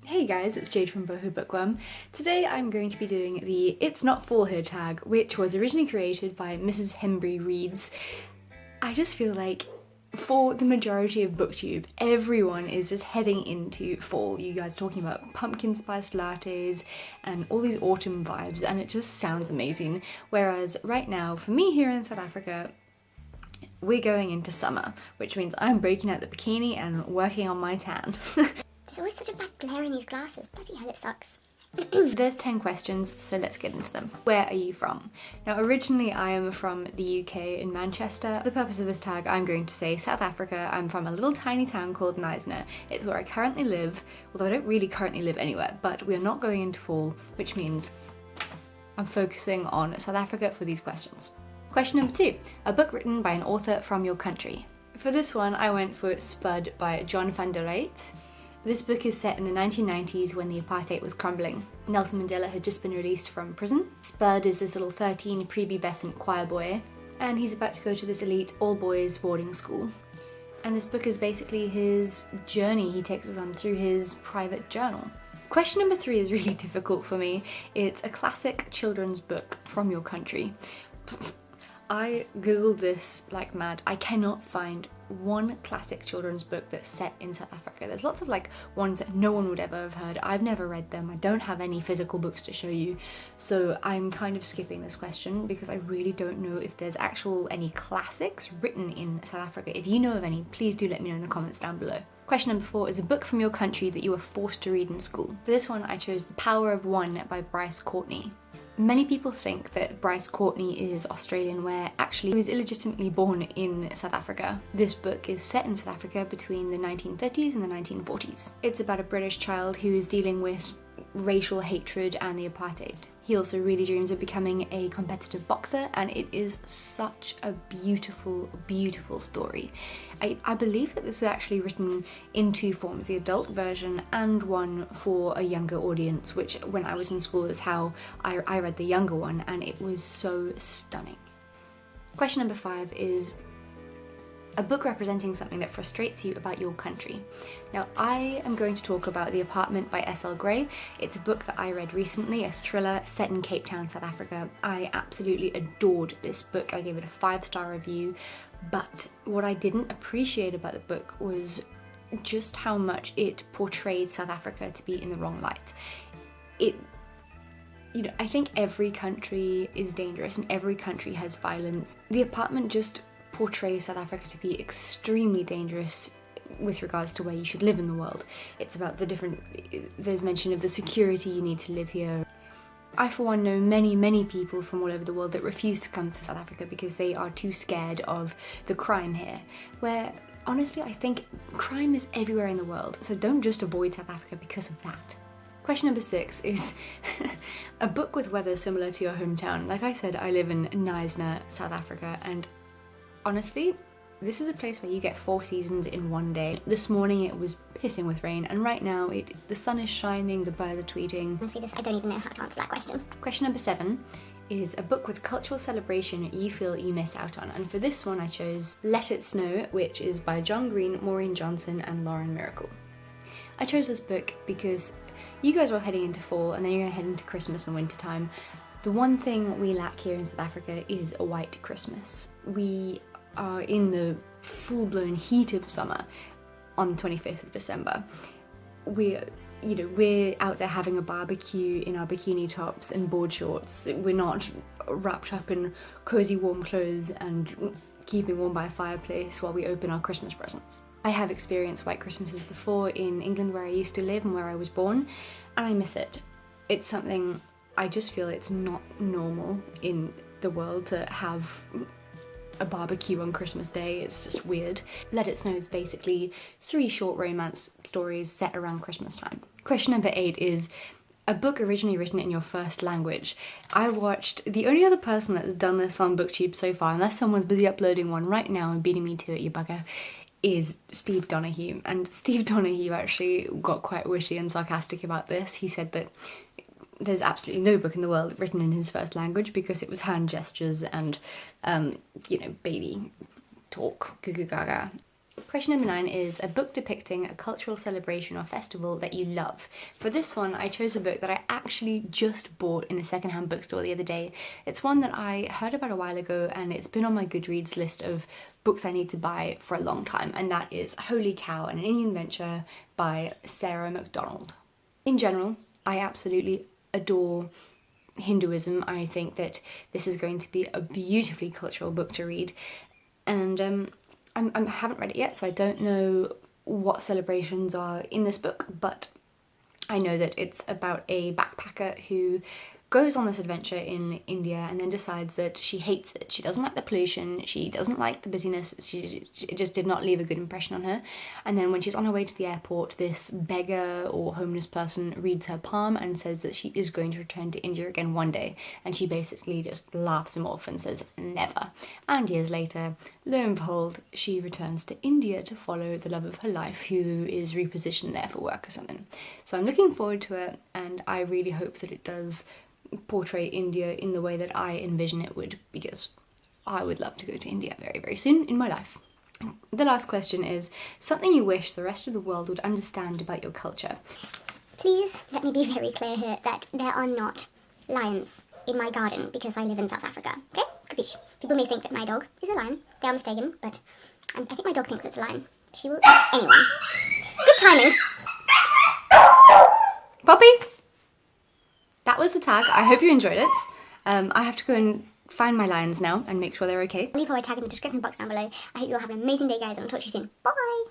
Hey guys, it's Jade from Boho Bookworm. Today I'm going to be doing the It's Not Fall Here tag, which was originally created by Mrs. Hembry Reads. I just feel like for the majority of booktube, everyone is just heading into fall. You guys are talking about pumpkin spice lattes and all these autumn vibes, and it just sounds amazing. Whereas right now, for me here in South Africa, we're going into summer, which means I'm breaking out the bikini and working on my tan. There's always such a bad glare in these glasses. Bloody hell, it sucks. There's 10 questions, so let's get into them. Where are you from? Now, originally I am from the UK in Manchester. For the purpose of this tag, I'm going to say South Africa. I'm from a little tiny town called Knysna. It's where I currently live, although I don't really currently live anywhere, but we are not going into fall, which means I'm focusing on South Africa for these questions. Question number 2, a book written by an author from your country. For this one, I went for Spud by John van der Reijt. This book is set in the 1990s when the apartheid was crumbling. Nelson Mandela had just been released from prison. Spud is this little 13 prepubescent choir boy, and he's about to go to this elite all-boys boarding school. And this book is basically his journey. He takes us on through his private journal. Question number 3 is really difficult for me. It's a classic children's book from your country. I googled this like mad. I cannot find one classic children's book that's set in South Africa. There's lots of like ones that no one would ever have heard. I've never read them. I don't have any physical books to show you. So I'm kind of skipping this question because I really don't know if there's any classics written in South Africa. If you know of any, please do let me know in the comments down below. Question number 4 is a book from your country that you were forced to read in school. For this one, I chose The Power of One by Bryce Courtney. Many people think that Bryce Courtney is Australian, where actually he was illegitimately born in South Africa. This book is set in South Africa between the 1930s and the 1940s. It's about a British child who is dealing with racial hatred and the apartheid. He also really dreams of becoming a competitive boxer, and it is such a beautiful, beautiful story. I believe that this was actually written in 2 forms, the adult version and one for a younger audience, which when I was in school is how I read the younger one, and it was so stunning. Question number 5 is a book representing something that frustrates you about your country. Now, I am going to talk about The Apartment by S.L. Gray. It's a book that I read recently, a thriller set in Cape Town, South Africa. I absolutely adored this book. I gave it a 5-star review, but what I didn't appreciate about the book was just how much it portrayed South Africa to be in the wrong light. I think every country is dangerous and every country has violence. The Apartment just portrays South Africa to be extremely dangerous with regards to where you should live in the world. It's about there's mention of the security you need to live here. I for one know many people from all over the world that refuse to come to South Africa because they are too scared of the crime here, where honestly I think crime is everywhere in the world, so don't just avoid South Africa because of that. Question number 6 is a book with weather similar to your hometown. Like I said, I live in Knysna, South Africa, and honestly, this is a place where you get 4 seasons in one day. This morning it was pissing with rain, and right now the sun is shining, the birds are tweeting. Honestly, I don't even know how to answer that question. Question number 7 is a book with cultural celebration you feel you miss out on, and for this one I chose Let It Snow, which is by John Green, Maureen Johnson and Lauren Miracle. I chose this book because you guys are all heading into fall and then you're going to head into Christmas and winter time. The one thing we lack here in South Africa is a white Christmas. We are in the full-blown heat of summer on the 25th of December. We're out there having a barbecue in our bikini tops and board shorts. We're not wrapped up in cozy warm clothes and keeping warm by a fireplace while we open our Christmas presents. I have experienced white Christmases before in England, where I used to live and where I was born, and I miss it. It's something I just feel it's not normal in the world to have a barbecue on Christmas Day. It's just weird. Let It Snow is basically 3 short romance stories set around Christmas time. Question number 8 is a book originally written in your first language. The only other person that's done this on BookTube so far, unless someone's busy uploading one right now and beating me to it, you bugger, is Steve Donahue. And Steve Donahue actually got quite witty and sarcastic about this. He said that there's absolutely no book in the world written in his first language because it was hand gestures and, baby talk, goo goo gaga. Question number 9 is a book depicting a cultural celebration or festival that you love. For this one, I chose a book that I actually just bought in a secondhand bookstore the other day. It's one that I heard about a while ago, and it's been on my Goodreads list of books I need to buy for a long time, and that is Holy Cow, an Indian Venture by Sarah MacDonald. In general, I absolutely adore Hinduism. I think that this is going to be a beautifully cultural book to read, and I haven't read it yet, so I don't know what celebrations are in this book, but I know that it's about a backpacker who goes on this adventure in India and then decides that she hates it. She doesn't like the pollution, she doesn't like the busyness, it just did not leave a good impression on her. And then when she's on her way to the airport, this beggar or homeless person reads her palm and says that she is going to return to India again one day, and she basically just laughs him off and says never. And years later, lo and behold, she returns to India to follow the love of her life, who is repositioned there for work or something. So I'm looking forward to it, and I really hope that it does portray India in the way that I envision it would, because I would love to go to India very, very soon in my life. The last question is something you wish the rest of the world would understand about your culture. Please let me be very clear here that there are not lions in my garden because I live in South Africa. Okay? Capiche? People may think that my dog is a lion. They are mistaken, but I think my dog thinks it's a lion. She will eat anyone. Good timing. Poppy! That was the tag. I hope you enjoyed it. I have to go and find my lions now and make sure they're okay. Leave our tag in the description box down below. I hope you all have an amazing day, guys, and I'll talk to you soon. Bye!